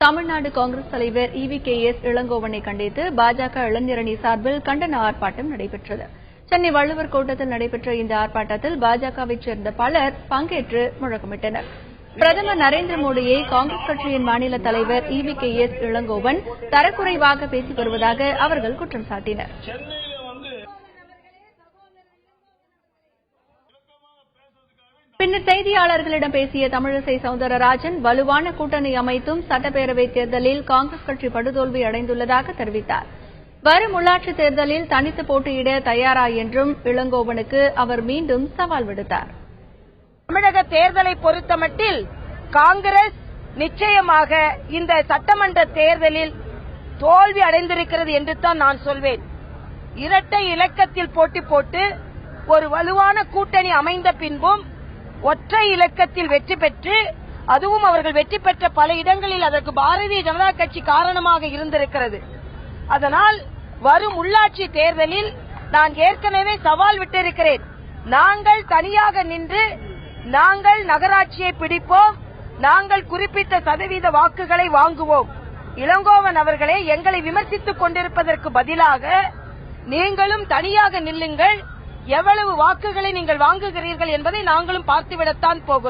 தமிழ்நாடு காங்கிரஸ் தலைவர் EVKS இளங்கோவனை கண்டித்து பாஜக இளைஞரணி சார்பில் கண்டன ஆர்ப்பாட்டம் நடைபெற்றது. சென்னை வள்ளுவர் கோட்டத்தில் நடைபெற்ற இந்த ஆர்ப்பாட்டத்தில் பாஜகவைச் சேர்ந்த பலர் பங்கேற்று முழக்கமிட்டனர். பிரதமர் நரேந்திர மோடியை காங்கிரஸ் கட்சியின் மாநில தலைவர் EVKS இளங்கோவன் தரக்குறைவாக பேசி வருவதாக அவர்கள் குற்றம் சாட்டினர். பின்னர் செய்தியாளர்களிடம் பேசிய தமிழிசை சவுந்தரராஜன் வலுவான கூட்டணி அமைத்தும் சட்டப்பேரவைத் தேர்தலில் காங்கிரஸ் கட்சி படுதோல்வி அடைந்துள்ளதாக தெரிவித்தார். வரும் உள்ளாட்சித் தேர்தலில் தனித்து போட்டியிட தயாரா என்றும் இளங்கோவனுக்கு அவர் மீண்டும் சவால் விடுத்தார். தமிழக தேர்தலை பொறுத்தமட்டில் காங்கிரஸ் நிச்சயமாக இந்த சட்டமன்ற தேர்தலில் தோல்வி அடைந்திருக்கிறது என்று தான் நான் சொல்வேன். இரட்டை இலக்கத்தில் போட்டி போட்டு ஒரு வலுவான கூட்டணி அமைந்த பின்பும் ஒற்றை இலக்கத்தில் வெற்றி பெற்று, அதுவும் அவர்கள் வெற்றி பெற்ற பல இடங்களில் அதற்கு பாரதிய ஜனதா கட்சி காரணமாக இருந்திருக்கிறது. அதனால் வரும் உள்ளாட்சி தேர்தலில் நான் ஏற்கனவே சவால் விட்டிருக்கிறேன். நாங்கள் தனியாக நின்று நாங்கள் நகராட்சியை பிடிப்போம், நாங்கள் குறிப்பிட்ட சதவீத வாக்குகளை வாங்குவோம். இளங்கோவன் அவர்களே, எங்களை விமர்சித்துக் கொண்டிருப்பதற்கு பதிலாக நீங்களும் தனியாக நில்லுங்கள், எவ்வளவு வாக்குகளை நீங்கள் வாங்குகிறீர்கள் என்பதை நாங்களும் பார்த்துவிடத்தான் போகிறோம்.